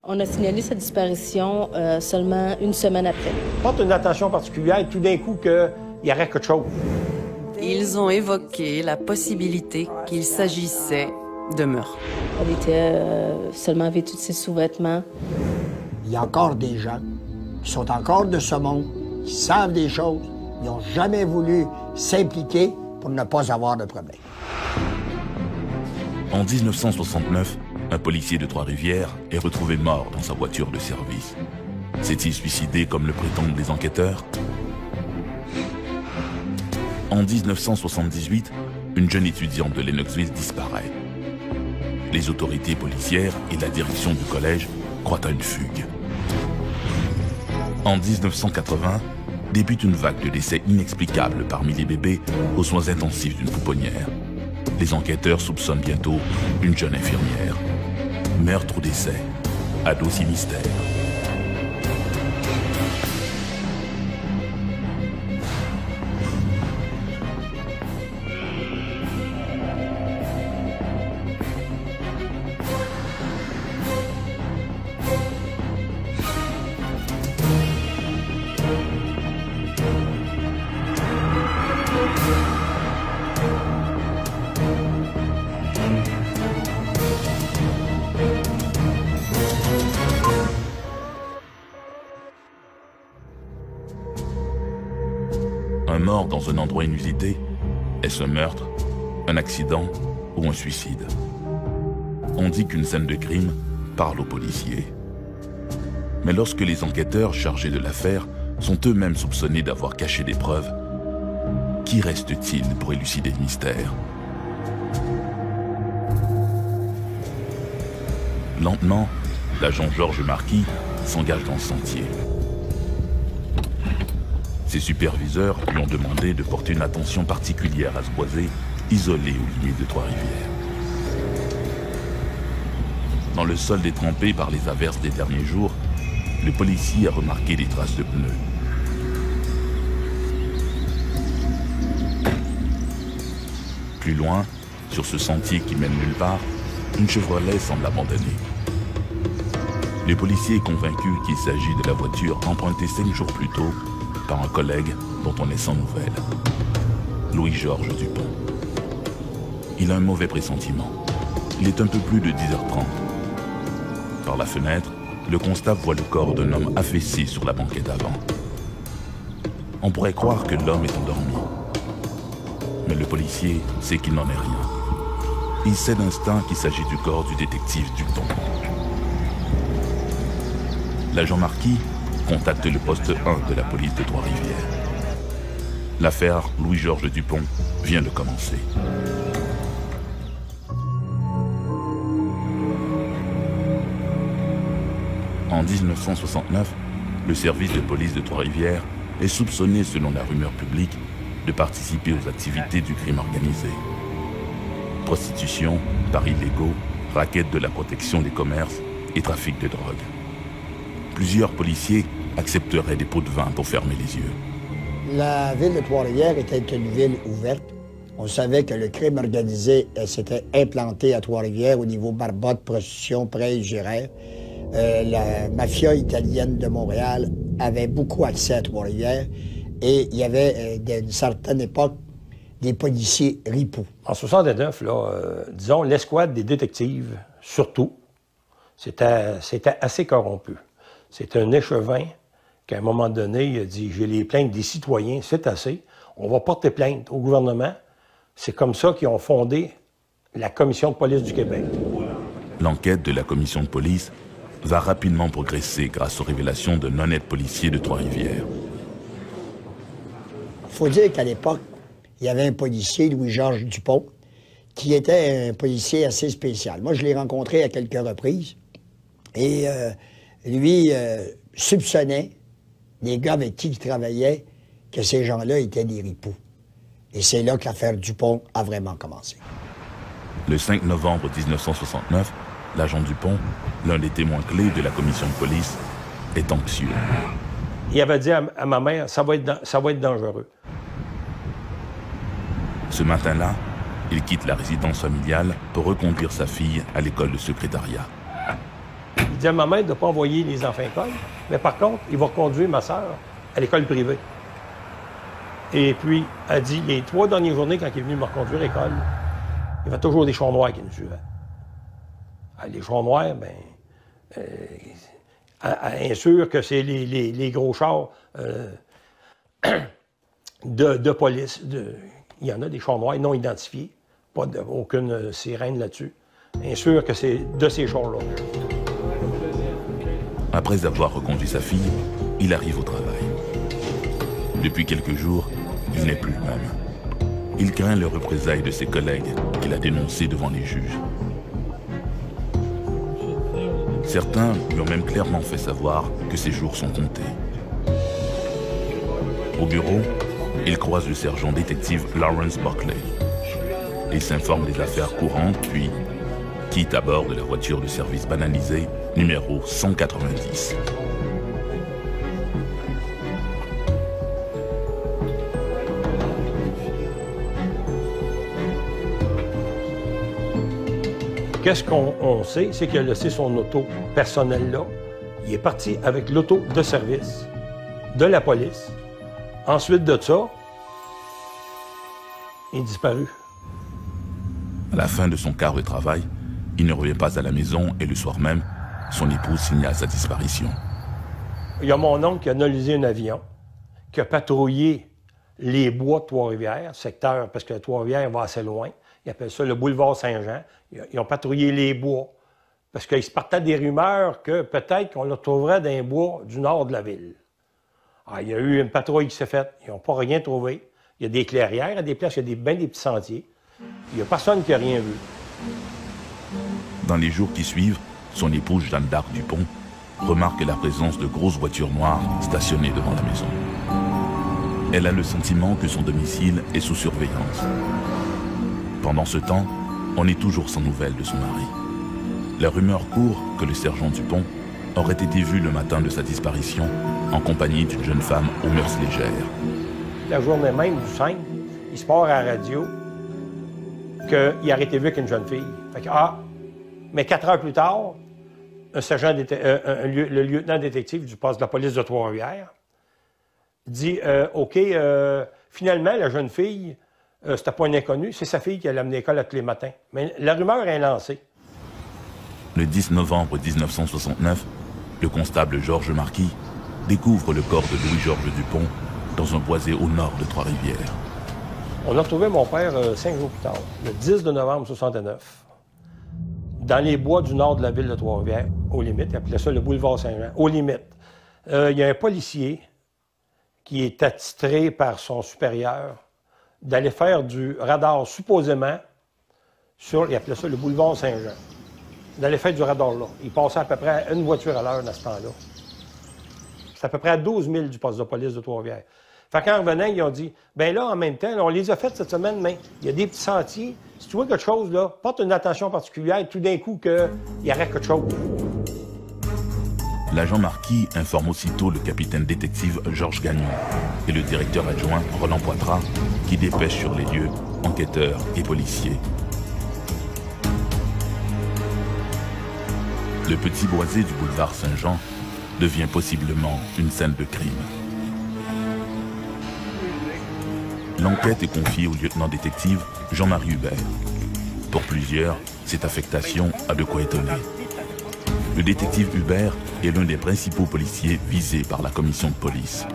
On a signalé sa disparition seulement une semaine après. Porte une attention particulière et tout d'un coup qu'il y aurait quelque chose. Ils ont évoqué la possibilité qu'il s'agissait de meurtre. Elle était seulement vêtue de ses sous-vêtements. Il y a encore des gens qui sont encore de ce monde, qui savent des choses, ils n'ont jamais voulu s'impliquer pour ne pas avoir de problème. En 1969, un policier de Trois-Rivières est retrouvé mort dans sa voiture de service. S'est-il suicidé comme le prétendent les enquêteurs? En 1978, une jeune étudiante de Lennoxville disparaît. Les autorités policières et la direction du collège croient à une fugue. En 1980, débute une vague de décès inexplicables parmi les bébés aux soins intensifs d'une pouponnière. Les enquêteurs soupçonnent bientôt une jeune infirmière. Meurtre ou décès, ado si mystère. Un mort dans un endroit inusité, est-ce un meurtre, un accident ou un suicide? On dit qu'une scène de crime parle aux policiers. Mais lorsque les enquêteurs chargés de l'affaire sont eux-mêmes soupçonnés d'avoir caché des preuves, qui reste-t-il pour élucider le mystère? Lentement, l'agent Georges Marquis s'engage dans ce sentier. Ses superviseurs lui ont demandé de porter une attention particulière à ce boisé isolé aux limites de Trois-Rivières. Dans le sol détrempé par les averses des derniers jours, le policier a remarqué des traces de pneus. Plus loin, sur ce sentier qui mène nulle part, une Chevrolet semble abandonnée. Le policier est convaincu qu'il s'agit de la voiture empruntée 5 jours plus tôt par un collègue dont on est sans nouvelles, Louis-Georges Dupont. Il a un mauvais pressentiment. Il est un peu plus de 10h30. Par la fenêtre, le constable voit le corps d'un homme affaissé sur la banquette avant. On pourrait croire que l'homme est endormi. Mais le policier sait qu'il n'en est rien. Il sait d'instinct qu'il s'agit du corps du détective Dupont. L'agent Marquis contacte le poste 1 de la police de Trois-Rivières. L'affaire Louis-Georges Dupont vient de commencer. En 1969, le service de police de Trois-Rivières est soupçonné, selon la rumeur publique, de participer aux activités du crime organisé. Prostitution, paris illégaux, raquettes de la protection des commerces et trafic de drogue. Plusieurs policiers accepteraient des pots de vin pour fermer les yeux. La ville de Trois-Rivières était une ville ouverte. On savait que le crime organisé s'était implanté à Trois-Rivières au niveau Barbotte, prostitution, prêt géraire. La mafia italienne de Montréal avait beaucoup accès à Trois-Rivières et il y avait, d'une certaine époque, des policiers ripoux. En 69, disons, l'escouade des détectives, surtout, c'était assez corrompu. C'est un échevin qu'à un moment donné, il a dit « J'ai les plaintes des citoyens, c'est assez. On va porter plainte au gouvernement. » C'est comme ça qu'ils ont fondé la Commission de police du Québec. L'enquête de la Commission de police va rapidement progresser grâce aux révélations d'un honnête policier de Trois-Rivières. Il faut dire qu'à l'époque, il y avait un policier, Louis-Georges Dupont, qui était un policier assez spécial. Moi, je l'ai rencontré à quelques reprises. Et lui soupçonnait les gars avec qui il travaillait que ces gens-là étaient des ripoux. Et c'est là que l'affaire Dupont a vraiment commencé. Le 5 novembre 1969, l'agent Dupont, l'un des témoins clés de la commission de police, est anxieux. Il avait dit à ma mère, ça va être dangereux. Ce matin-là, il quitte la résidence familiale pour reconduire sa fille à l'école de secrétariat. Il dit à ma mère de ne pas envoyer les enfants à l'école, mais par contre, il va conduire ma soeur à l'école privée. Et puis, elle dit, les 3 dernières journées, quand il est venu me reconduire à l'école, il y avait toujours des chars noirs qui nous suivaient. Les chars noirs, bien, insure que c'est les gros chars de police. Il y en a des chars noirs non identifiés, aucune sirène là-dessus. Insure que c'est de ces chars-là. Après avoir reconduit sa fille, il arrive au travail. Depuis quelques jours, il n'est plus le même. Il craint les représailles de ses collègues qu'il a dénoncés devant les juges. Certains lui ont même clairement fait savoir que ses jours sont comptés. Au bureau, il croise le sergent détective Lawrence Buckley. Il s'informe des affaires courantes, puis quitte à bord de la voiture de service banalisée numéro 190. Qu'est-ce qu'on sait? C'est qu'il a laissé son auto personnel là. Il est parti avec l'auto de service de la police. Ensuite de ça, il est disparu. À la fin de son quart de travail, il ne revient pas à la maison et le soir même, son épouse signale sa disparition. Il y a mon oncle qui a analysé un avion, qui a patrouillé les bois de Trois-Rivières, secteur, parce que Trois-Rivières va assez loin. Ils appellent ça le boulevard Saint-Jean. Ils ont patrouillé les bois. Parce qu'il se partait des rumeurs que peut-être qu'on le trouverait dans les bois du nord de la ville. Alors, il y a eu une patrouille qui s'est faite. Ils n'ont pas rien trouvé. Il y a des clairières, à des places, il y a bien des petits sentiers. Il n'y a personne qui n'a rien vu. Dans les jours qui suivent, son épouse Jeanne d'Arc Dupont remarque la présence de grosses voitures noires stationnées devant la maison. Elle a le sentiment que son domicile est sous surveillance. Pendant ce temps, on est toujours sans nouvelles de son mari. La rumeur court que le sergent Dupont aurait été vu le matin de sa disparition en compagnie d'une jeune femme aux mœurs légères. La journée même du 5, il se part à la radio qu'il aurait été vu avec une jeune fille. Fait que, mais 4 heures plus tard, le lieutenant détective du poste de la police de Trois-Rivières dit OK, finalement, la jeune fille, c'était pas une inconnue, c'est sa fille qui allait amener à l'école tous les matins. Mais la rumeur est lancée. Le 10 novembre 1969, le constable Georges Marquis découvre le corps de Louis-Georges Dupont dans un boisé au nord de Trois-Rivières. On a retrouvé mon père 5 jours plus tard, le 10 de novembre 1969, dans les bois du nord de la ville de Trois-Rivières, aux limites. Il appelait ça le boulevard Saint-Jean, aux limites. Il y a un policier qui est attitré par son supérieur d'aller faire du radar, supposément, il appelait ça le boulevard Saint-Jean. D'aller faire du radar là. Il passait à peu près une voiture à l'heure dans ce temps-là. C'est à peu près à 12 000 du poste de police de Trois-Rivières. Fait qu'en revenant, ils ont dit, bien là, en même temps, on les a faites cette semaine, mais il y a des petits sentiers. Si tu vois quelque chose, là, porte une attention particulière, tout d'un coup, qu'il y aurait quelque chose. L'agent Marquis informe aussitôt le capitaine détective Georges Gagnon et le directeur adjoint Roland Poitras, qui dépêchent sur les lieux enquêteurs et policiers. Le petit boisé du boulevard Saint-Jean devient possiblement une scène de crime. L'enquête est confiée au lieutenant-détective Jean-Marie Hubert. Pour plusieurs, cette affectation a de quoi étonner. Le détective Hubert est l'un des principaux policiers visés par la commission de police.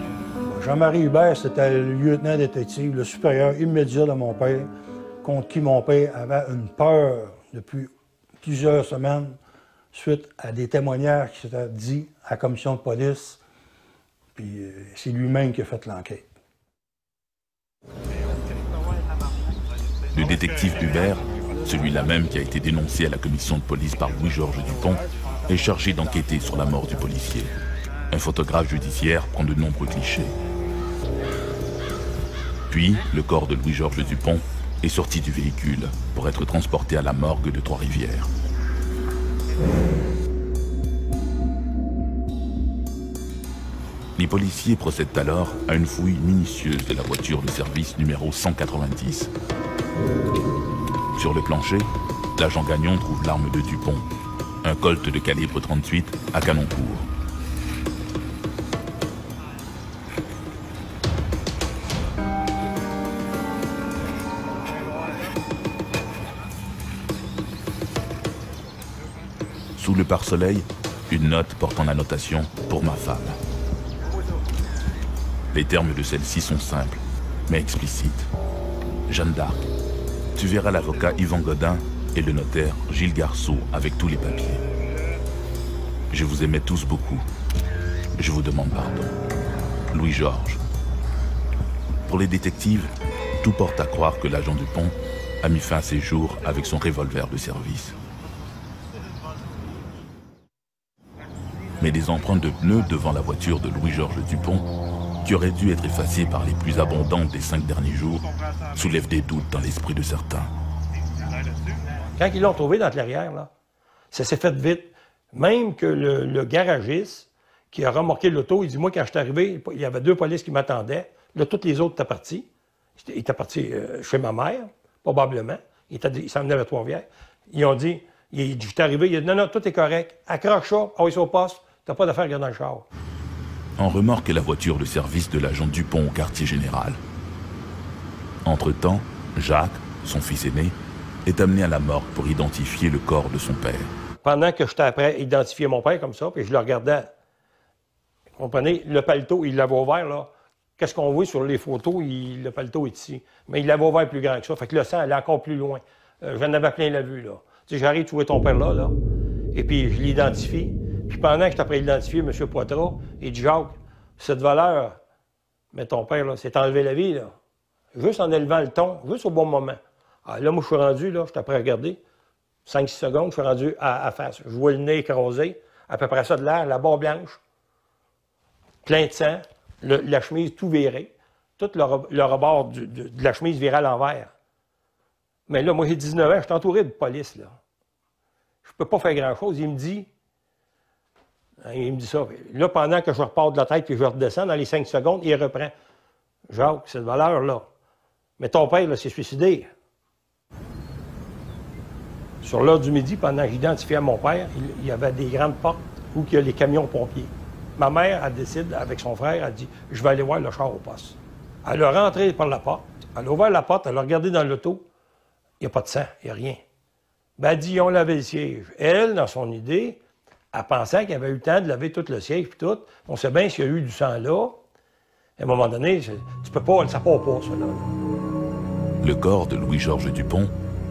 Jean-Marie Hubert, c'était le lieutenant-détective, le supérieur immédiat de mon père, contre qui mon père avait une peur depuis plusieurs semaines, suite à des témoignages qui s'étaient dits à la commission de police. Puis c'est lui-même qui a fait l'enquête. Le détective Hubert, celui-là même qui a été dénoncé à la commission de police par Louis-Georges Dupont, est chargé d'enquêter sur la mort du policier. Un photographe judiciaire prend de nombreux clichés. Puis, le corps de Louis-Georges Dupont est sorti du véhicule pour être transporté à la morgue de Trois-Rivières. Les policiers procèdent alors à une fouille minutieuse de la voiture de service numéro 190. Sur le plancher, l'agent Gagnon trouve l'arme de Dupont, un Colt de calibre 38 à canon court. Sous le pare-soleil, une note portant la notation pour ma femme. Les termes de celle-ci sont simples, mais explicites. Jeanne d'Arc, tu verras l'avocat Yvan Godin et le notaire Gilles Garceau avec tous les papiers. Je vous aimais tous beaucoup. Je vous demande pardon. Louis-Georges. Pour les détectives, tout porte à croire que l'agent Dupont a mis fin à ses jours avec son revolver de service. Mais des empreintes de pneus devant la voiture de Louis-Georges Dupont, qui auraient dû être effacées par les plus abondantes des 5 derniers jours, soulèvent des doutes dans l'esprit de certains. Quand ils l'ont trouvé dans le clairière, là, ça s'est fait vite. Même que le garagiste qui a remorqué l'auto, il dit, moi, quand je suis arrivé, il y avait 2 polices qui m'attendaient. Là, toutes les autres étaient partis. Ils étaient partis chez ma mère, probablement. Ils s'en venaient à Trois-Rivières. Ils ont dit, j'étais arrivé, il a dit, non, tout est correct. Accroche ça, envoie ça au poste. T'as pas d'affaire à garder dans le char. On remorque la voiture de service de l'agent Dupont au quartier général. Entre-temps, Jacques, son fils aîné, est amené à la morgue pour identifier le corps de son père. Pendant que j'étais après identifier mon père comme ça, puis je le regardais, vous comprenez, le paletot, il l'avait ouvert, là. Qu'est-ce qu'on voit sur les photos, le paletot est ici. Mais il l'avait ouvert plus grand que ça, fait que le sang allait encore plus loin. J'en avais plein la vue, là. Tu sais, j'arrive à trouver ton père là, et puis je l'identifie. Puis pendant que j'étais après l'identifier, M. Poitras, il dit, Jacques, cette valeur, mais ton père, là, s'est enlevé la vie, là. Juste en élevant le ton, juste au bon moment. Ah, là, moi, je suis rendu, là, j'étais prêt à regarder. 5-6 secondes, je suis rendu à face. Je vois le nez écrasé, à peu près ça de l'air, la barre blanche, plein de sang, la chemise tout virée, tout le rebord de la chemise virée à l'envers. Mais là, moi, j'ai 19 ans, je suis entouré de police, là. Je peux pas faire grand-chose. Il me dit ça. Là, pendant que je repars de la tête et je redescends, dans les 5 secondes, il reprend. Jacques, cette valeur-là. Mais ton père, là, s'est suicidé. Sur l'heure du midi, pendant que j'identifiais mon père, il y avait des grandes portes où il y a les camions pompiers. Ma mère, elle décide, avec son frère, elle dit, je vais aller voir le char au poste. Elle a rentré par la porte, elle a ouvert la porte, elle a regardé dans l'auto, il n'y a pas de sang, il n'y a rien. Ben, elle dit, on lavait le siège. Elle, dans son idée, elle pensait qu'il y avait eu le temps de laver tout le siège puis tout. On sait bien s'il y a eu du sang là. À un moment donné, tu peux pas, ça part pas, ça, là. Le corps de Louis-Georges Dupont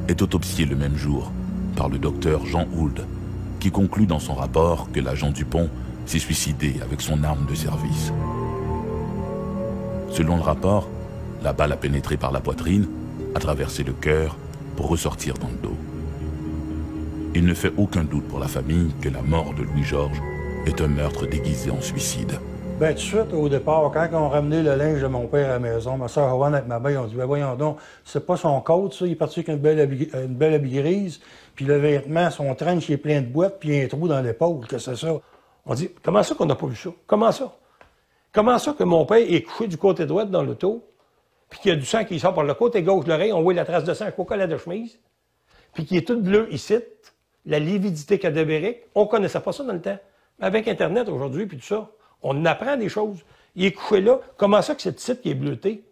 est autopsié le même jour par le docteur Jean Hould, qui conclut dans son rapport que l'agent Dupont s'est suicidé avec son arme de service. Selon le rapport, la balle a pénétré par la poitrine, a traversé le cœur pour ressortir dans le dos. Il ne fait aucun doute pour la famille que la mort de Louis-Georges est un meurtre déguisé en suicide. Bien, tout de suite, au départ, quand on ramenait le linge de mon père à la maison, ma soeur Rowan avec ma mère, on dit, ben voyons donc, c'est pas son côte, ça, il est parti avec une belle habit grise, puis le vêtement, son trench, il est plein de boîtes, puis il y a un trou dans l'épaule, que c'est ça. On dit, comment ça qu'on n'a pas vu ça? Comment ça? Comment ça que mon père est couché du côté droit dans l'auto, puis qu'il y a du sang qui sort par le côté gauche de l'oreille, on voit la trace de sang au collet de chemise, puis qui est tout bleu ici, la lividité cadavérique, on ne connaissait pas ça dans le temps. Mais avec Internet aujourd'hui, puis tout ça, on apprend des choses. Il est couché là. Comment ça que cette site qui est bleuté?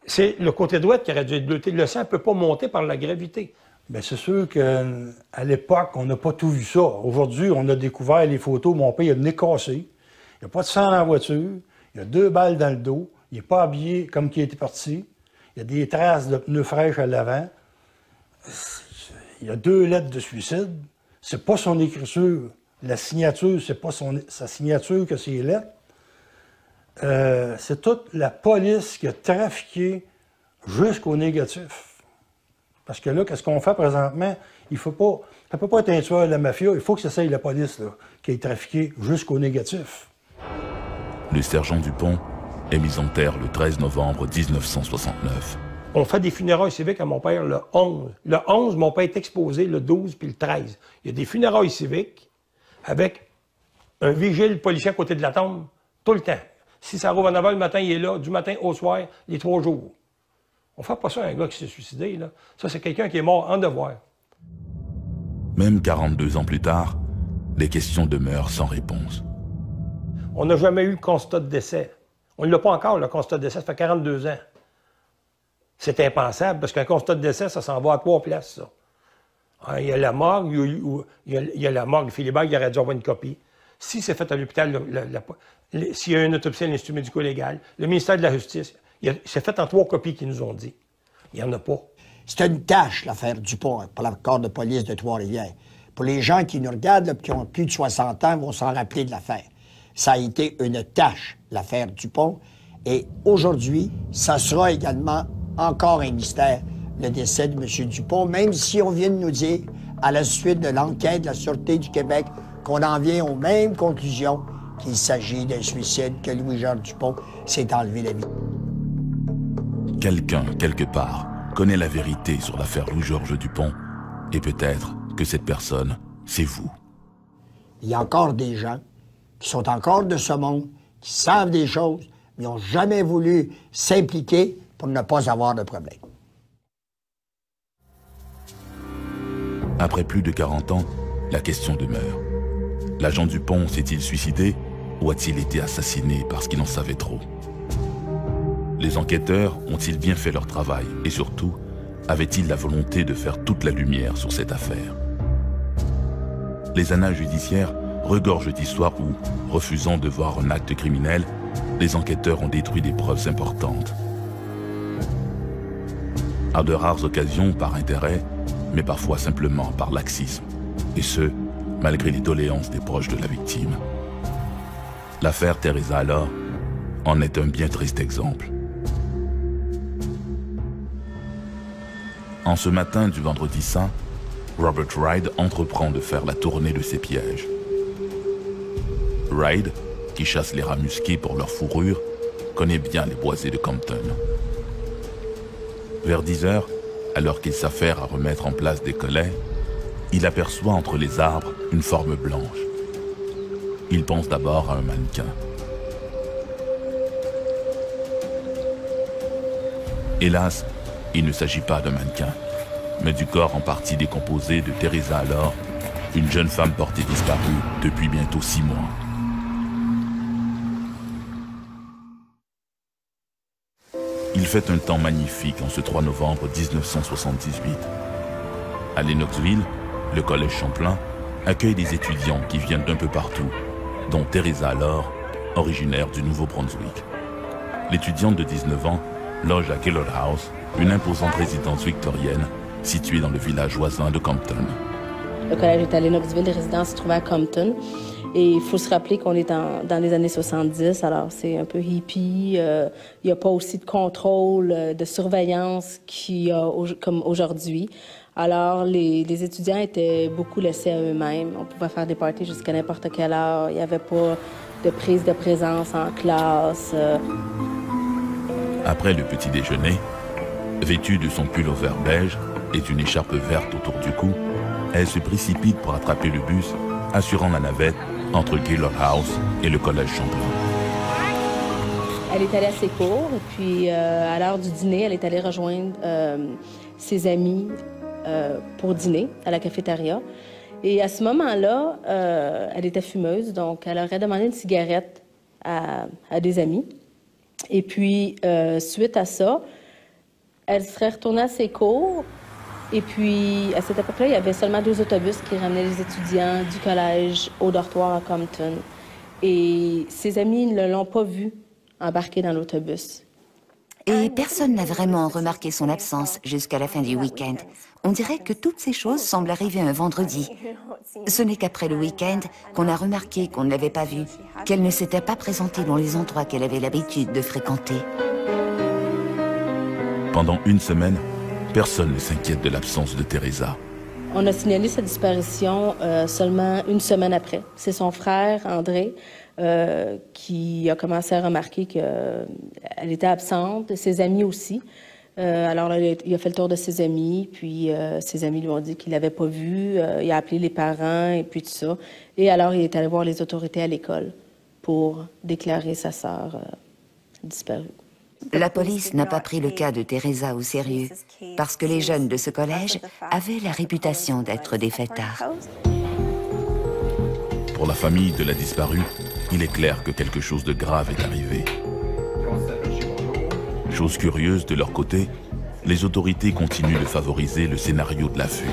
C'est le côté droit qui aurait dû être bleuté. Le sang ne peut pas monter par la gravité. Bien, c'est sûr qu'à l'époque, on n'a pas tout vu ça. Aujourd'hui, on a découvert les photos. Mon père, il a le nez cassé. Il n'y a pas de sang dans la voiture. Il y a 2 balles dans le dos. Il n'est pas habillé comme qu'il était parti. Il y a des traces de pneus fraîches à l'avant. Il y a 2 lettres de suicide. C'est pas son écriture. La signature, c'est pas sa signature que c'est les lettres. C'est toute la police qui a trafiqué jusqu'au négatif. Parce que là, qu'est-ce qu'on fait présentement? Ça ne peut pas être un tueur de la mafia. Il faut que ça soit la police là, qui ait trafiqué jusqu'au négatif. Le sergent Dupont est mis en terre le 13 novembre 1969. On fait des funérailles civiques à mon père le 11. Le 11, mon père est exposé le 12 puis le 13. Il y a des funérailles civiques avec un vigile policier à côté de la tombe tout le temps. Si ça rouvre à 9h le matin, il est là, du matin au soir, les 3 jours. On ne fait pas ça à un gars qui s'est suicidé, là. Ça, c'est quelqu'un qui est mort en devoir. Même 42 ans plus tard, les questions demeurent sans réponse. On n'a jamais eu le constat de décès. On ne l'a pas encore, le constat de décès, ça fait 42 ans. C'est impensable, parce qu'un constat de décès, ça s'en va à 3 places, ça. Il y a la morgue, il y a la morgue. Philibert, il aurait dû avoir une copie. Si c'est fait à l'hôpital, s'il y a une autopsie à l'Institut médico-légal, le ministère de la Justice, c'est fait en 3 copies qu'ils nous ont dit. Il n'y en a pas. C'était une tâche, l'affaire Dupont, pour la corps de police de Trois-Rivières. Pour les gens qui nous regardent, là, qui ont plus de 60 ans, vont s'en rappeler de l'affaire. Ça a été une tâche, l'affaire Dupont. Et aujourd'hui, ça sera également encore un mystère, le décès de M. Dupont, même si on vient de nous dire, à la suite de l'enquête de la Sûreté du Québec, qu'on en vient aux mêmes conclusions, qu'il s'agit d'un suicide, que Louis-Georges Dupont s'est enlevé la vie. Quelqu'un, quelque part, connaît la vérité sur l'affaire Louis-Georges Dupont, et peut-être que cette personne, c'est vous. Il y a encore des gens qui sont encore de ce monde, qui savent des choses, mais n'ont jamais voulu s'impliquer pour ne pas avoir de problème. Après plus de 40 ans, la question demeure. L'agent Dupont s'est-il suicidé ou a-t-il été assassiné parce qu'il en savait trop? Les enquêteurs ont-ils bien fait leur travail et surtout, avaient-ils la volonté de faire toute la lumière sur cette affaire? Les annales judiciaires regorgent d'histoires où, refusant de voir un acte criminel, les enquêteurs ont détruit des preuves importantes. À de rares occasions par intérêt, mais parfois simplement par laxisme, et ce, malgré les doléances des proches de la victime. L'affaire Teresa Allard en est un bien triste exemple. En ce matin du vendredi saint, Robert Ride entreprend de faire la tournée de ses pièges. Ride, qui chasse les rats musqués pour leur fourrure, connaît bien les boisés de Compton. Vers 10 heures, alors qu'il s'affaire à remettre en place des collets, il aperçoit entre les arbres une forme blanche. Il pense d'abord à un mannequin. Hélas, il ne s'agit pas d'un mannequin, mais du corps en partie décomposé de Teresa Allard, une jeune femme portée disparue depuis bientôt 6 mois. Il fait un temps magnifique en ce 3 novembre 1978. À Lennoxville, le Collège Champlain accueille des étudiants qui viennent d'un peu partout, dont Teresa Allard, originaire du Nouveau-Brunswick. L'étudiante de 19 ans loge à Kellogg House, une imposante résidence victorienne située dans le village voisin de Compton. Le collège est à Lennoxville, les résidences se trouvaient à Compton. Et il faut se rappeler qu'on est dans les années 70, alors c'est un peu hippie. Il n'y a pas aussi de contrôle, de surveillance qu'il y a comme aujourd'hui. Alors, les étudiants étaient beaucoup laissés à eux-mêmes. On pouvait faire des parties jusqu'à n'importe quelle heure. Il n'y avait pas de prise de présence en classe. Après le petit déjeuner, vêtue de son pull-over beige et d'une écharpe verte autour du cou, elle se précipite pour attraper le bus, assurant la navette entre Kellogg House et le Collège Champlain. Elle est allée à ses cours, et puis à l'heure du dîner, elle est allée rejoindre ses amis pour dîner à la cafétéria. Et à ce moment-là, elle était fumeuse, donc elle aurait demandé une cigarette à des amis. Et puis, suite à ça, elle serait retournée à ses cours. Et puis, à cette époque-là, il y avait seulement 2 autobus qui ramenaient les étudiants du collège au dortoir à Compton. Et ses amis ne l'ont pas vue embarquer dans l'autobus. Et personne n'a vraiment remarqué son absence jusqu'à la fin du week-end. On dirait que toutes ces choses semblent arriver un vendredi. Ce n'est qu'après le week-end qu'on a remarqué qu'on ne l'avait pas vue, qu'elle ne s'était pas présentée dans les endroits qu'elle avait l'habitude de fréquenter. Pendant une semaine, personne ne s'inquiète de l'absence de Teresa. On a signalé sa disparition seulement une semaine après. C'est son frère, André, qui a commencé à remarquer qu'elle était absente, ses amis aussi. Alors là, il a fait le tour de ses amis, puis ses amis lui ont dit qu'il ne l'avait pas vue. Il a appelé les parents et puis tout ça. Et alors, il est allé voir les autorités à l'école pour déclarer sa sœur disparue. La police n'a pas pris le cas de Teresa au sérieux parce que les jeunes de ce collège avaient la réputation d'être des fêtards. Pour la famille de la disparue, il est clair que quelque chose de grave est arrivé. Chose curieuse, de leur côté, les autorités continuent de favoriser le scénario de la fugue.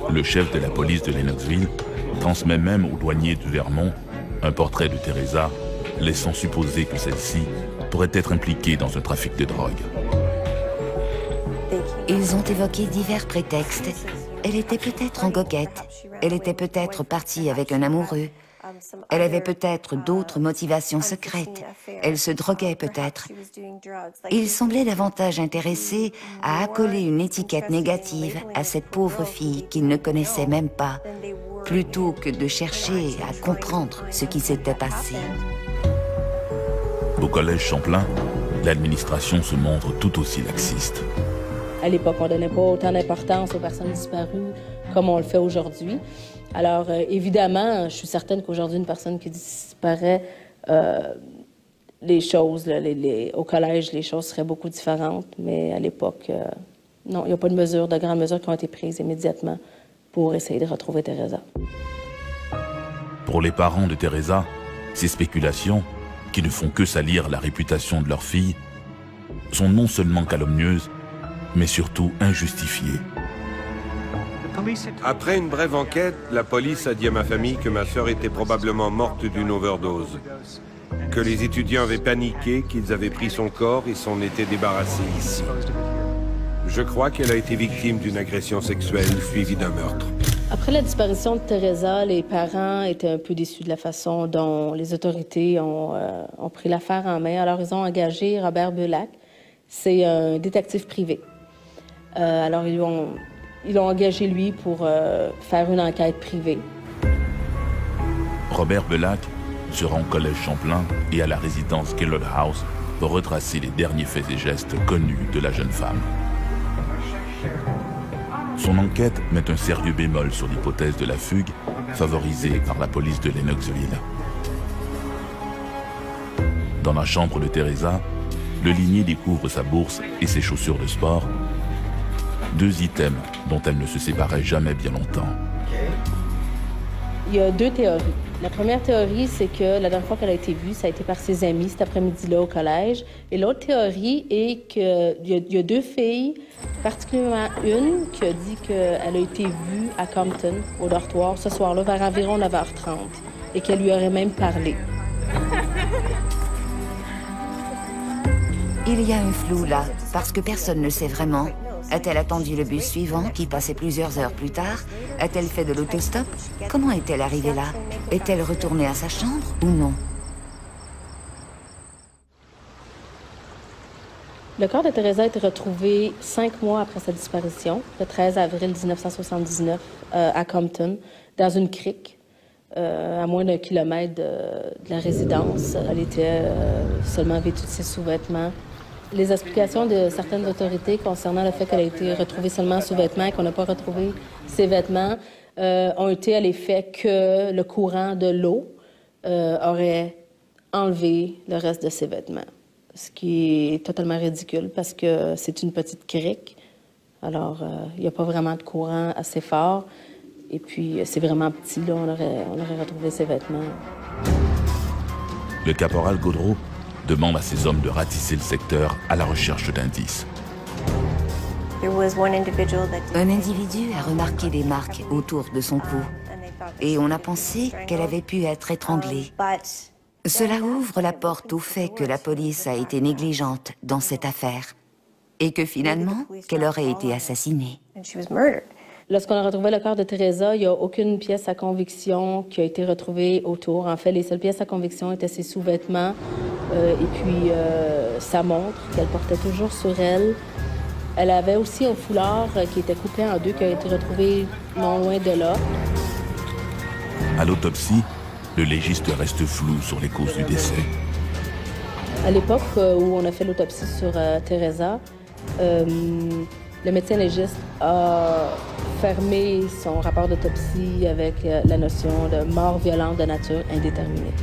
Le chef de la police de Lennoxville transmet même au douanier du Vermont un portrait de Teresa, laissant supposer que celle-ci pourrait être impliquée dans un trafic de drogue. Ils ont évoqué divers prétextes. Elle était peut-être en goguette, elle était peut-être partie avec un amoureux, elle avait peut-être d'autres motivations secrètes, elle se droguait peut-être. Ils semblaient davantage intéressés à accoler une étiquette négative à cette pauvre fille qu'ils ne connaissaient même pas, plutôt que de chercher à comprendre ce qui s'était passé. Au collège Champlain, l'administration se montre tout aussi laxiste. À l'époque, on ne donnait pas autant d'importance aux personnes disparues comme on le fait aujourd'hui. Alors, évidemment, je suis certaine qu'aujourd'hui, une personne qui disparaît, les choses, là, au collège, les choses seraient beaucoup différentes. Mais à l'époque, non, il n'y a pas de grandes mesures qui ont été prises immédiatement pour essayer de retrouver Teresa. Pour les parents de Teresa, ces spéculations, qui ne font que salir la réputation de leur fille, sont non seulement calomnieuses, mais surtout injustifiées. Après une brève enquête, la police a dit à ma famille que ma sœur était probablement morte d'une overdose, que les étudiants avaient paniqué, qu'ils avaient pris son corps et s'en étaient débarrassés ici. Je crois qu'elle a été victime d'une agression sexuelle suivie d'un meurtre. Après la disparition de Teresa, les parents étaient un peu déçus de la façon dont les autorités ont pris l'affaire en main. Alors, ils ont engagé Robert Belac. C'est un détective privé. Alors, ils l'ont engagé, lui, pour faire une enquête privée. Robert Belac se rend au collège Champlain et à la résidence Kellogg House pour retracer les derniers faits et gestes connus de la jeune femme. Son enquête met un sérieux bémol sur l'hypothèse de la fugue, favorisée par la police de Lennoxville. Dans la chambre de Teresa, le limier découvre sa bourse et ses chaussures de sport, deux items dont elle ne se séparait jamais bien longtemps. Il y a deux théories. La première théorie, c'est que la dernière fois qu'elle a été vue, ça a été par ses amis cet après-midi-là au collège. Et l'autre théorie est qu'il y a deux filles, particulièrement une qui a dit qu'elle a été vue à Compton, au dortoir, ce soir-là, vers environ 9h30, et qu'elle lui aurait même parlé. Il y a un flou là, parce que personne ne sait vraiment. A-t-elle attendu le bus suivant, qui passait plusieurs heures plus tard? A-t-elle fait de l'autostop? Comment est-elle arrivée là? Est-elle retournée à sa chambre ou non? Le corps de Teresa a été retrouvé 5 mois après sa disparition, le 13 avril 1979, à Compton, dans une crique, à moins d'1 kilomètre de la résidence. Elle était seulement vêtue de ses sous-vêtements. Les explications de certaines autorités concernant le fait qu'elle a été retrouvée seulement en sous-vêtements et qu'on n'a pas retrouvé ses vêtements ont été à l'effet que le courant de l'eau aurait enlevé le reste de ses vêtements. Ce qui est totalement ridicule parce que c'est une petite crique. Alors, il n'y a pas vraiment de courant assez fort. Et puis, c'est vraiment petit, là, on aurait retrouvé ses vêtements. Le caporal Gaudreau demande à ses hommes de ratisser le secteur à la recherche d'indices. Un individu a remarqué des marques autour de son cou et on a pensé qu'elle avait pu être étranglée. Cela ouvre la porte au fait que la police a été négligente dans cette affaire et que finalement, qu'elle aurait été assassinée. Lorsqu'on a retrouvé le corps de Teresa, il n'y a aucune pièce à conviction qui a été retrouvée autour. En fait, les seules pièces à conviction étaient ses sous-vêtements et puis sa montre qu'elle portait toujours sur elle. Elle avait aussi un foulard qui était coupé en deux, qui a été retrouvé non loin de là. À l'autopsie, le légiste reste flou sur les causes du décès. À l'époque où on a fait l'autopsie sur Teresa, le médecin légiste a fermé son rapport d'autopsie avec la notion de mort violente de nature indéterminée.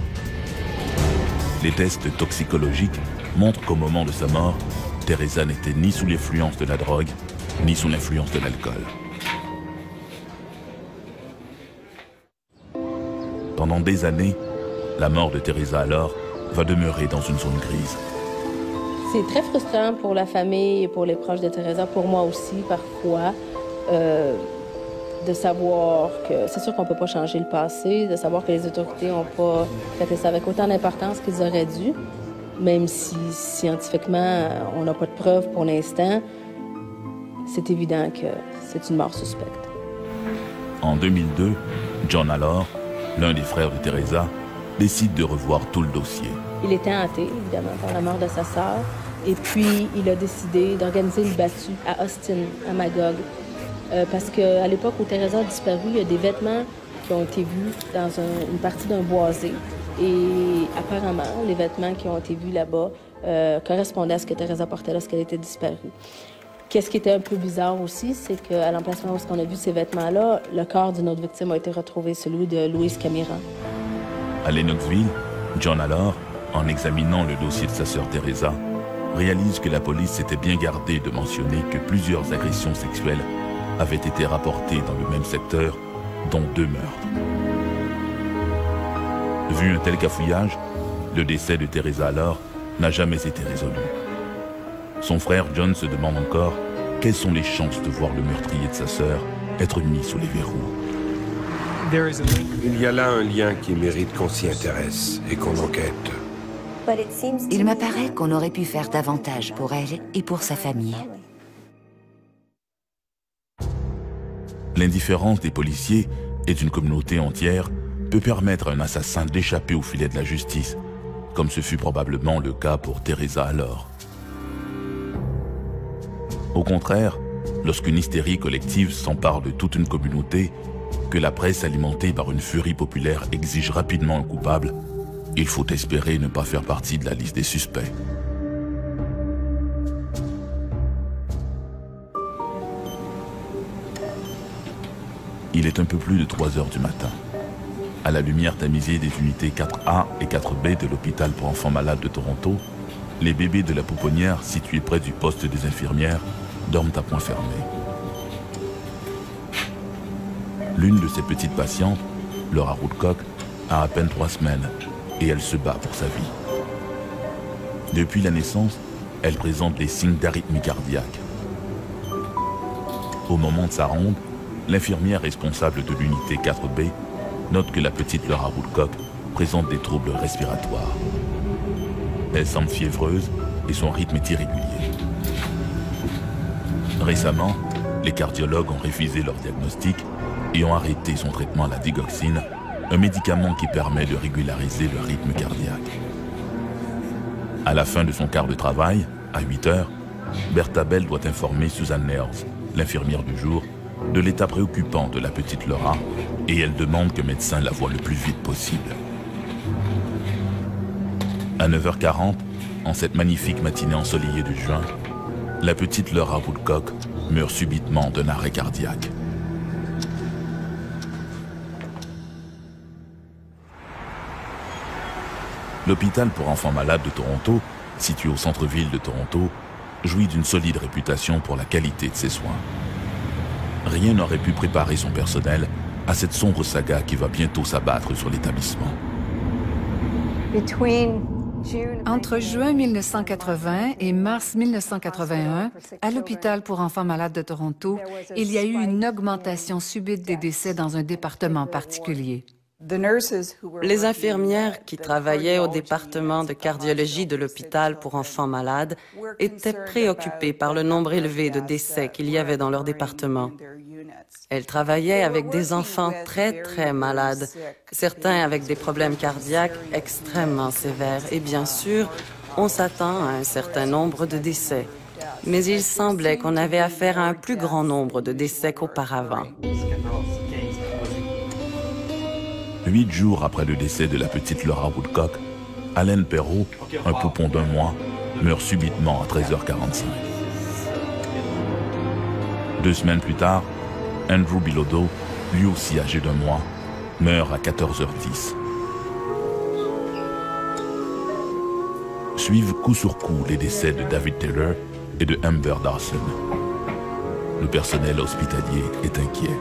Les tests toxicologiques montrent qu'au moment de sa mort, Teresa n'était ni sous l'influence de la drogue, ni sous l'influence de l'alcool. Pendant des années, la mort de Teresa alors va demeurer dans une zone grise. C'est très frustrant pour la famille et pour les proches de Teresa, pour moi aussi parfois, de savoir que c'est sûr qu'on ne peut pas changer le passé, de savoir que les autorités n'ont pas traité ça avec autant d'importance qu'ils auraient dû, même si scientifiquement on n'a pas de preuves pour l'instant, c'est évident que c'est une mort suspecte. En 2002, John Allor, l'un des frères de Teresa, décide de revoir tout le dossier. Il était hanté, évidemment, par la mort de sa sœur. Et puis, il a décidé d'organiser une battue à Austin, à Magog. Parce qu'à l'époque où Teresa a disparu, il y a des vêtements qui ont été vus dans une partie d'un boisé. Et apparemment, les vêtements qui ont été vus là-bas correspondaient à ce que Teresa portait lorsqu'elle était disparue. Qu'est-ce qui était un peu bizarre aussi, c'est qu'à l'emplacement où on a vu ces vêtements-là, le corps d'une autre victime a été retrouvé, celui de Louise Camiran. À Lennoxville, John Allor, en examinant le dossier de sa sœur Teresa, réalise que la police s'était bien gardée de mentionner que plusieurs agressions sexuelles avaient été rapportées dans le même secteur, dont 2 meurtres. Vu un tel cafouillage, le décès de Teresa Allor n'a jamais été résolu. Son frère John se demande encore quelles sont les chances de voir le meurtrier de sa sœur être mis sous les verrous. Il y a là un lien qui mérite qu'on s'y intéresse et qu'on enquête. Il m'apparaît qu'on aurait pu faire davantage pour elle et pour sa famille. L'indifférence des policiers et d'une communauté entière peut permettre à un assassin d'échapper au filet de la justice, comme ce fut probablement le cas pour Teresa Allor. Au contraire, lorsqu'une hystérie collective s'empare de toute une communauté, que la presse alimentée par une furie populaire exige rapidement un coupable, il faut espérer ne pas faire partie de la liste des suspects. Il est un peu plus de 3 heures du matin. À la lumière tamisée des unités 4A et 4B de l'hôpital pour enfants malades de Toronto, les bébés de la pouponnière situés près du poste des infirmières dorment à point fermé. L'une de ces petites patientes, Laura Woodcock, a à peine 3 semaines et elle se bat pour sa vie. Depuis la naissance, elle présente des signes d'arythmie cardiaque. Au moment de sa ronde, l'infirmière responsable de l'unité 4B note que la petite Laura Woodcock présente des troubles respiratoires. Elle semble fiévreuse et son rythme est irrégulier. Récemment, les cardiologues ont révisé leur diagnostic et ont arrêté son traitement à la digoxine, un médicament qui permet de régulariser le rythme cardiaque. À la fin de son quart de travail, à 8 heures, Bertha Bell doit informer Susan Nails, l'infirmière du jour, de l'état préoccupant de la petite Laura et elle demande que le médecin la voie le plus vite possible. À 9h40, en cette magnifique matinée ensoleillée de juin, la petite Laura Woodcock meurt subitement d'un arrêt cardiaque. L'hôpital pour enfants malades de Toronto, situé au centre-ville de Toronto, jouit d'une solide réputation pour la qualité de ses soins. Rien n'aurait pu préparer son personnel à cette sombre saga qui va bientôt s'abattre sur l'établissement. Entre juin 1980 et mars 1981, à l'hôpital pour enfants malades de Toronto, il y a eu une augmentation subite des décès dans un département particulier. Les infirmières qui travaillaient au département de cardiologie de l'hôpital pour enfants malades étaient préoccupées par le nombre élevé de décès qu'il y avait dans leur département. Elles travaillaient avec des enfants très malades, certains avec des problèmes cardiaques extrêmement sévères et bien sûr, on s'attend à un certain nombre de décès. Mais il semblait qu'on avait affaire à un plus grand nombre de décès qu'auparavant. 8 jours après le décès de la petite Laura Woodcock, Allen Perrault, un poupon d'1 mois, meurt subitement à 13h45. 2 semaines plus tard, Andrew Bilodeau, lui aussi âgé d'1 mois, meurt à 14h10. Suivent coup sur coup les décès de David Taylor et de Amber Dawson. Le personnel hospitalier est inquiet.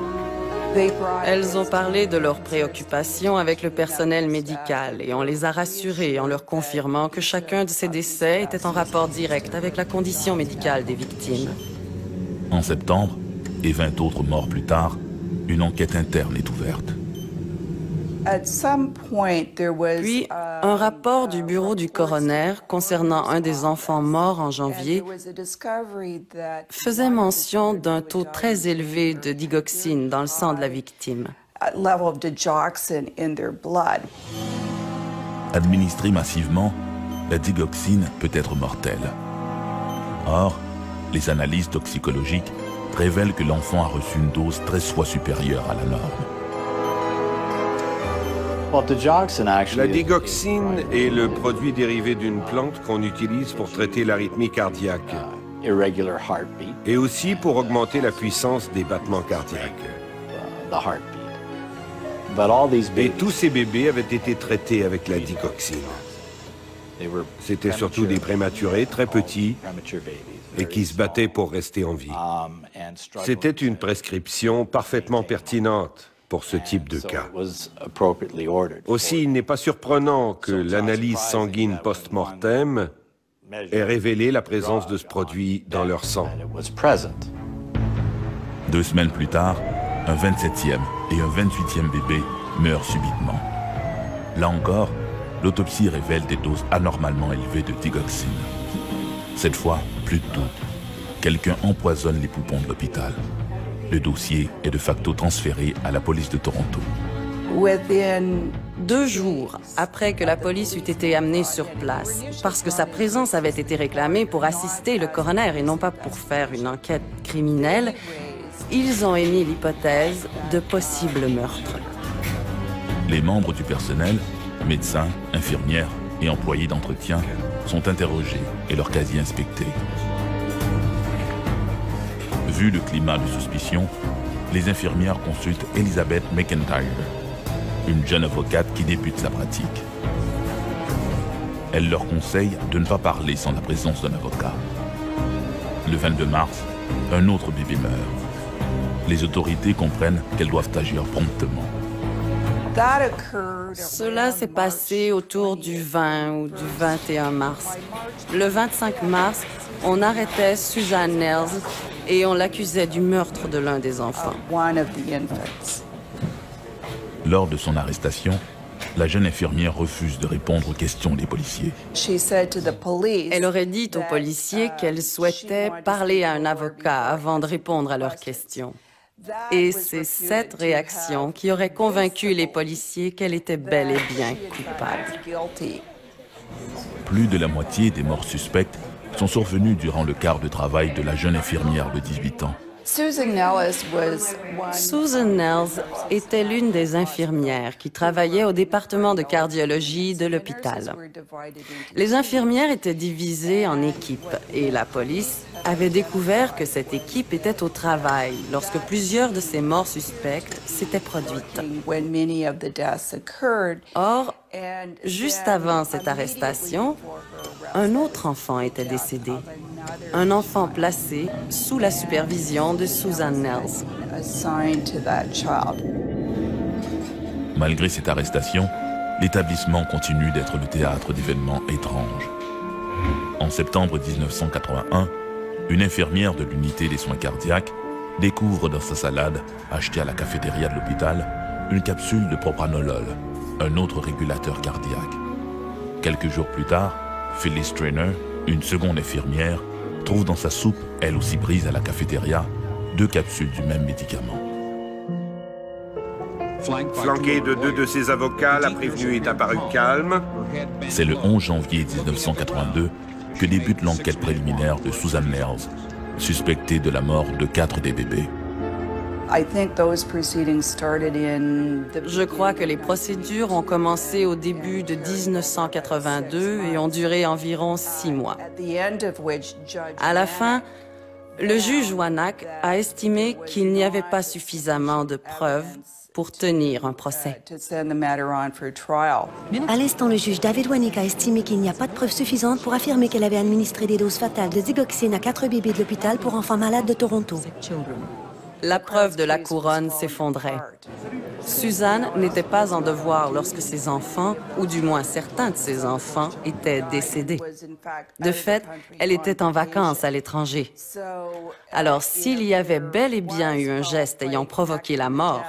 Elles ont parlé de leurs préoccupations avec le personnel médical et on les a rassurées en leur confirmant que chacun de ces décès était en rapport direct avec la condition médicale des victimes. En septembre, et 20 autres morts plus tard, une enquête interne est ouverte. Puis, un rapport du bureau du coroner concernant un des enfants morts en janvier faisait mention d'un taux très élevé de digoxine dans le sang de la victime. Administrée massivement, la digoxine peut être mortelle. Or, les analyses toxicologiques révèlent que l'enfant a reçu une dose 13 fois supérieure à la norme. La digoxine est le produit dérivé d'une plante qu'on utilise pour traiter l'arythmie cardiaque et aussi pour augmenter la puissance des battements cardiaques. Et tous ces bébés avaient été traités avec la digoxine. C'étaient surtout des prématurés très petits et qui se battaient pour rester en vie. C'était une prescription parfaitement pertinente pour ce type de cas. Aussi, il n'est pas surprenant que l'analyse sanguine post-mortem ait révélé la présence de ce produit dans leur sang. 2 semaines plus tard, un 27e et un 28e bébé meurent subitement. Là encore, l'autopsie révèle des doses anormalement élevées de digoxine. Cette fois, plus de doute. Quelqu'un empoisonne les poupons de l'hôpital. Le dossier est de facto transféré à la police de Toronto. 2 jours après que la police eut été amenée sur place, parce que sa présence avait été réclamée pour assister le coroner et non pas pour faire une enquête criminelle, ils ont émis l'hypothèse de possible meurtre. Les membres du personnel, médecins, infirmières et employés d'entretien, sont interrogés et leur casier inspecté. Vu le climat de suspicion, les infirmières consultent Elizabeth McIntyre, une jeune avocate qui débute sa pratique. Elle leur conseille de ne pas parler sans la présence d'un avocat. Le 22 mars, un autre bébé meurt. Les autorités comprennent qu'elles doivent agir promptement. Cela s'est passé autour du 20 ou du 21 mars. Le 25 mars, on arrêtait Suzanne Nels et on l'accusait du meurtre de l'un des enfants. Lors de son arrestation, la jeune infirmière refuse de répondre aux questions des policiers. Elle aurait dit aux policiers qu'elle souhaitait parler à un avocat avant de répondre à leurs questions. Et c'est cette réaction qui aurait convaincu les policiers qu'elle était bel et bien coupable. Plus de la moitié des morts suspectes sont survenues durant le quart de travail de la jeune infirmière de 18 ans. Susan Nels était l'une des infirmières qui travaillait au département de cardiologie de l'hôpital. Les infirmières étaient divisées en équipes et la police avait découvert que cette équipe était au travail lorsque plusieurs de ces morts suspectes s'étaient produites. Or, juste avant cette arrestation, un autre enfant était décédé. Un enfant placé sous la supervision de Susan Nels. Malgré cette arrestation, l'établissement continue d'être le théâtre d'événements étranges. En septembre 1981, une infirmière de l'unité des soins cardiaques découvre dans sa salade, achetée à la cafétéria de l'hôpital, une capsule de propranolol, un autre régulateur cardiaque. Quelques jours plus tard, Phyllis Traynor, une seconde infirmière, trouve dans sa soupe, elle aussi prise à la cafétéria, 2 capsules du même médicament. Flanquée de 2 de ses avocats, la prévenue est apparue calme. C'est le 11 janvier 1982 que débute l'enquête préliminaire de Susan Nels, suspectée de la mort de 4 des bébés. Je crois que les procédures ont commencé au début de 1982 et ont duré environ 6 mois. À la fin, le juge Wanak a estimé qu'il n'y avait pas suffisamment de preuves pour tenir un procès. À l'instant, le juge David Wanik a estimé qu'il n'y a pas de preuves suffisantes pour affirmer qu'elle avait administré des doses fatales de digoxine à 4 bébés de l'hôpital pour enfants malades de Toronto. La preuve de la couronne s'effondrait. Suzanne n'était pas en devoir lorsque ses enfants, ou du moins certains de ses enfants, étaient décédés. De fait, elle était en vacances à l'étranger. Alors, s'il y avait bel et bien eu un geste ayant provoqué la mort,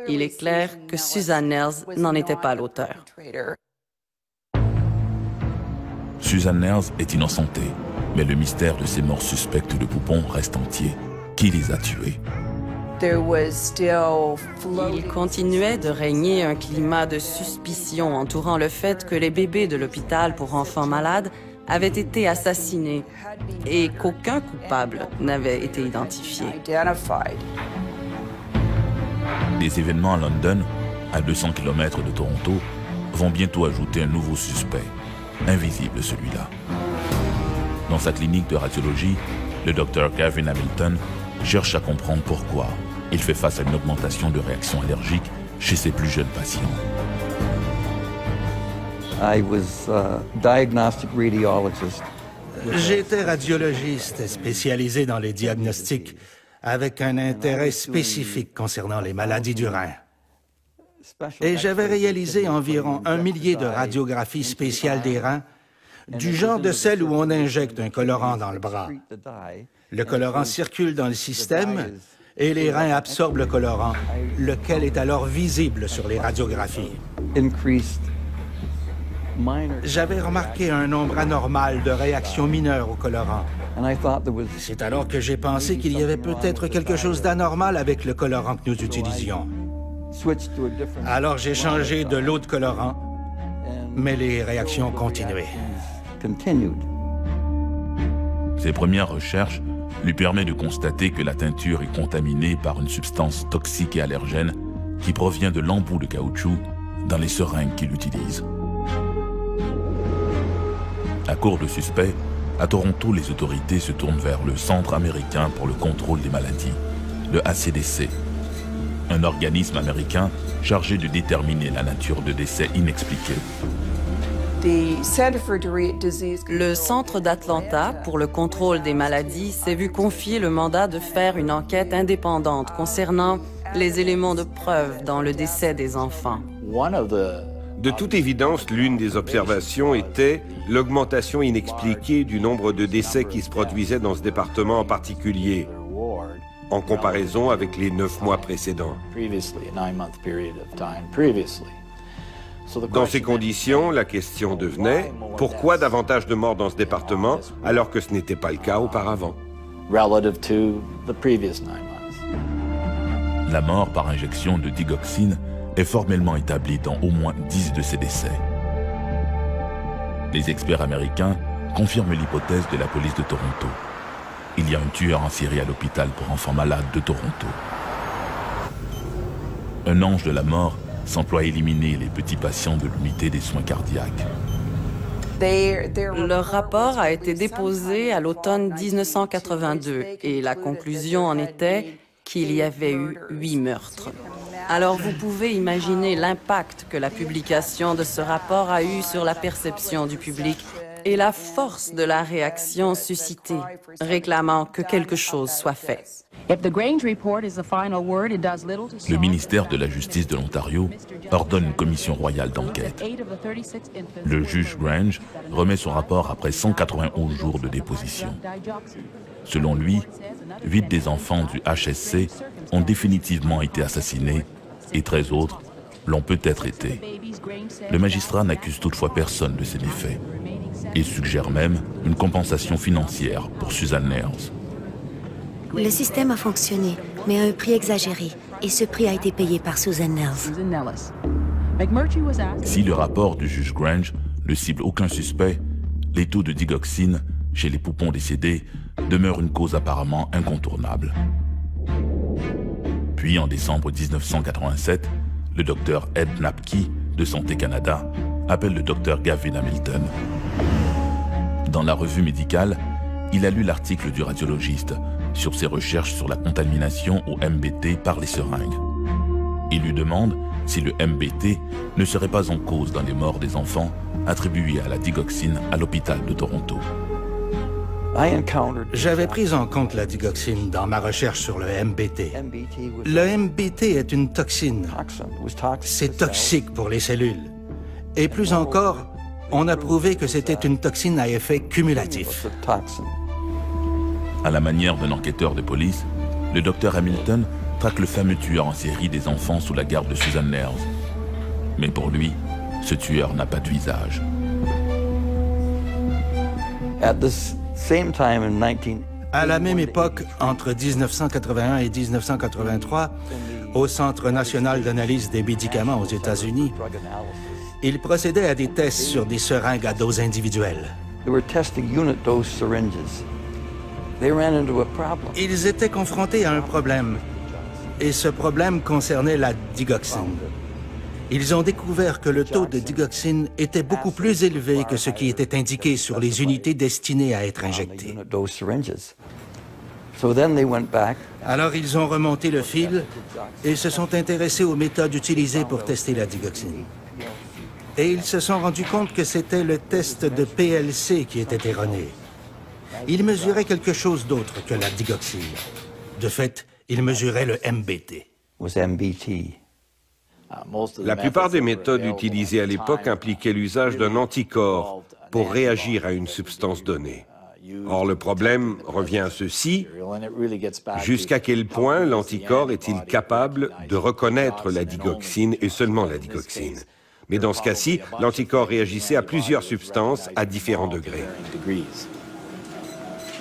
il est clair que Suzanne Nels n'en était pas l'auteur. Suzanne Nels est innocentée, mais le mystère de ces morts suspectes de poupons reste entier. Qui les a tués? Il continuait de régner un climat de suspicion entourant le fait que les bébés de l'hôpital pour enfants malades avaient été assassinés et qu'aucun coupable n'avait été identifié. Les événements à London, à 200 km de Toronto, vont bientôt ajouter un nouveau suspect, invisible celui-là. Dans sa clinique de radiologie, le docteur Gavin Hamilton cherche à comprendre pourquoi il fait face à une augmentation de réactions allergiques chez ses plus jeunes patients. J'étais radiologiste spécialisé dans les diagnostics avec un intérêt spécifique concernant les maladies du rein. Et j'avais réalisé environ 1 millier de radiographies spéciales des reins, du genre de celles où on injecte un colorant dans le bras. Le colorant circule dans le système et les reins absorbent le colorant, lequel est alors visible sur les radiographies. J'avais remarqué un nombre anormal de réactions mineures au colorant. C'est alors que j'ai pensé qu'il y avait peut-être quelque chose d'anormal avec le colorant que nous utilisions. Alors j'ai changé de l'eau de colorant, mais les réactions continuaient. Ses premières recherches lui permettent de constater que la teinture est contaminée par une substance toxique et allergène qui provient de l'embout de caoutchouc dans les seringues qu'il utilise. À court de suspects, à Toronto, les autorités se tournent vers le Centre américain pour le contrôle des maladies, le ACDC, un organisme américain chargé de déterminer la nature de décès inexpliqués. Le Centre d'Atlanta pour le contrôle des maladies s'est vu confier le mandat de faire une enquête indépendante concernant les éléments de preuve dans le décès des enfants. De toute évidence, l'une des observations était l'augmentation inexpliquée du nombre de décès qui se produisaient dans ce département en particulier, en comparaison avec les 9 mois précédents. Dans ces conditions, la question devenait « Pourquoi davantage de morts dans ce département alors que ce n'était pas le cas auparavant ?» La mort par injection de digoxine est formellement établie dans au moins 10 de ces décès. Les experts américains confirment l'hypothèse de la police de Toronto. Il y a un tueur en série à l'hôpital pour enfants malades de Toronto. Un ange de la mort s'emploie à éliminer les petits patients de l'unité des soins cardiaques. Leur rapport a été déposé à l'automne 1982 et la conclusion en était qu'il y avait eu 8 meurtres. Alors vous pouvez imaginer l'impact que la publication de ce rapport a eu sur la perception du public et la force de la réaction suscitée, réclamant que quelque chose soit fait. Le ministère de la Justice de l'Ontario ordonne une commission royale d'enquête. Le juge Grange remet son rapport après 191 jours de déposition. Selon lui, 8 des enfants du HSC ont définitivement été assassinés et 13 autres l'ont peut-être été. Le magistrat n'accuse toutefois personne de ces méfaits. Il suggère même une compensation financière pour Suzanne Nels. Le système a fonctionné, mais à un prix exagéré. Et ce prix a été payé par Suzanne Nels. Si le rapport du juge Grange ne cible aucun suspect, les taux de digoxine chez les poupons décédés demeurent une cause apparemment incontournable. Puis en décembre 1987, le docteur Ed Napke de Santé Canada appelle le docteur Gavin Hamilton. Dans la revue médicale, il a lu l'article du radiologiste sur ses recherches sur la contamination au MBT par les seringues. Il lui demande si le MBT ne serait pas en cause dans les morts des enfants attribués à la digoxine à l'hôpital de Toronto. J'avais pris en compte la digoxine dans ma recherche sur le MBT. Le MBT est une toxine. C'est toxique pour les cellules. Et plus encore, on a prouvé que c'était une toxine à effet cumulatif. À la manière d'un enquêteur de police, le docteur Hamilton traque le fameux tueur en série des enfants sous la garde de Susan Lairs. Mais pour lui, ce tueur n'a pas de visage. À la même époque, entre 1981 et 1983, au Centre national d'analyse des médicaments aux États-Unis, il procédait à des tests sur des seringues à dose individuelle. Ils étaient confrontés à un problème, et ce problème concernait la digoxine. Ils ont découvert que le taux de digoxine était beaucoup plus élevé que ce qui était indiqué sur les unités destinées à être injectées. Alors ils ont remonté le fil et se sont intéressés aux méthodes utilisées pour tester la digoxine. Et ils se sont rendus compte que c'était le test de PLC qui était erroné. Il mesurait quelque chose d'autre que la digoxine. De fait, il mesurait le MBT. La plupart des méthodes utilisées à l'époque impliquaient l'usage d'un anticorps pour réagir à une substance donnée. Or, le problème revient à ceci: jusqu'à quel point l'anticorps est-il capable de reconnaître la digoxine et seulement la digoxine? Mais dans ce cas-ci, l'anticorps réagissait à plusieurs substances à différents degrés.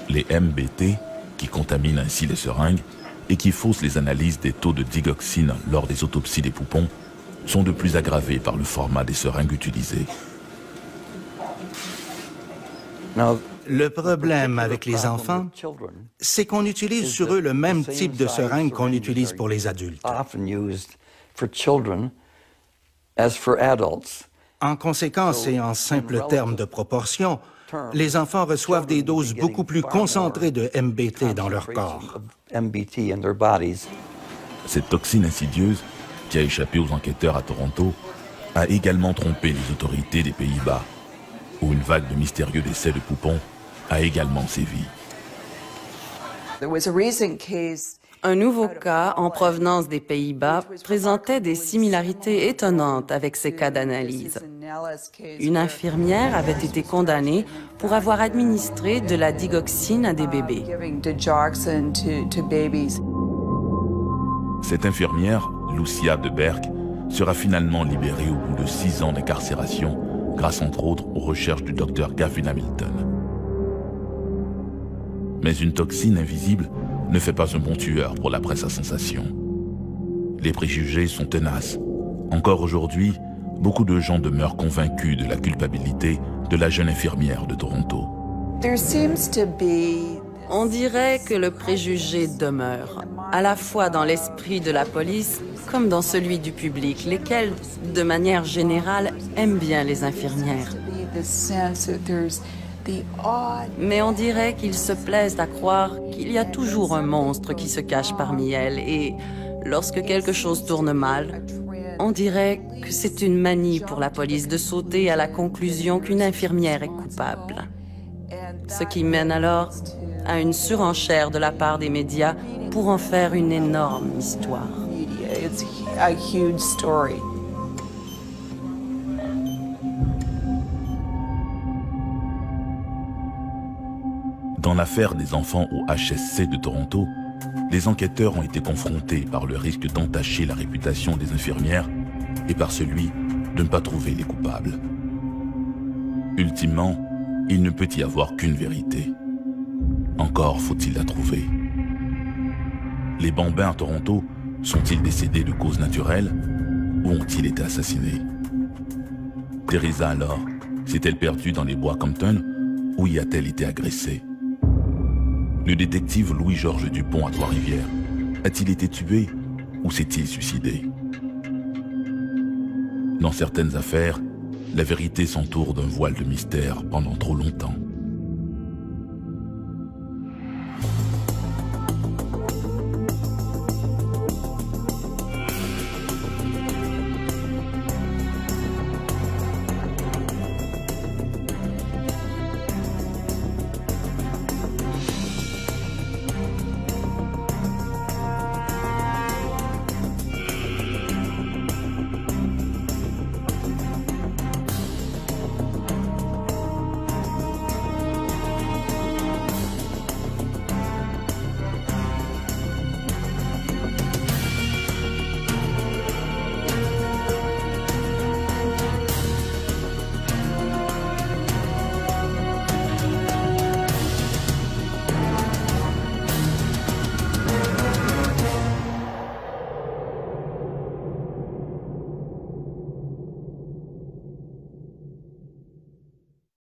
Les MBT, qui contaminent ainsi les seringues et qui faussent les analyses des taux de digoxine lors des autopsies des poupons, sont de plus aggravés par le format des seringues utilisées. Le problème avec les enfants, c'est qu'on utilise sur eux le même type de seringue qu'on utilise pour les adultes. En conséquence et en simples termes de proportion, les enfants reçoivent des doses beaucoup plus concentrées de MBT dans leur corps. Cette toxine insidieuse, qui a échappé aux enquêteurs à Toronto, a également trompé les autorités des Pays-Bas, où une vague de mystérieux décès de poupons a également sévi. Un nouveau cas en provenance des Pays-Bas présentait des similarités étonnantes avec ces cas d'analyse. Une infirmière avait été condamnée pour avoir administré de la digoxine à des bébés. Cette infirmière, Lucia de Berck, sera finalement libérée au bout de 6 ans d'incarcération, grâce entre autres aux recherches du docteur Gavin Hamilton. Mais une toxine invisible ne fait pas un bon tueur pour la presse à sensation. Les préjugés sont tenaces. Encore aujourd'hui, beaucoup de gens demeurent convaincus de la culpabilité de la jeune infirmière de Toronto. On dirait que le préjugé demeure, à la fois dans l'esprit de la police comme dans celui du public, lesquels, de manière générale, aiment bien les infirmières. Mais on dirait qu'ils se plaisent à croire qu'il y a toujours un monstre qui se cache parmi elles et, lorsque quelque chose tourne mal, on dirait que c'est une manie pour la police de sauter à la conclusion qu'une infirmière est coupable. Ce qui mène alors à une surenchère de la part des médias pour en faire une énorme histoire. Dans l'affaire des enfants au HSC de Toronto, les enquêteurs ont été confrontés par le risque d'entacher la réputation des infirmières et par celui de ne pas trouver les coupables. Ultimement, il ne peut y avoir qu'une vérité. Encore faut-il la trouver. Les bambins à Toronto sont-ils décédés de causes naturelles ou ont-ils été assassinés? Teresa alors, s'est-elle perdue dans les bois Compton ou y a-t-elle été agressée? Le détective Louis-Georges Dupont à Trois-Rivières a-t-il été tué ou s'est-il suicidé? Dans certaines affaires, la vérité s'entoure d'un voile de mystère pendant trop longtemps.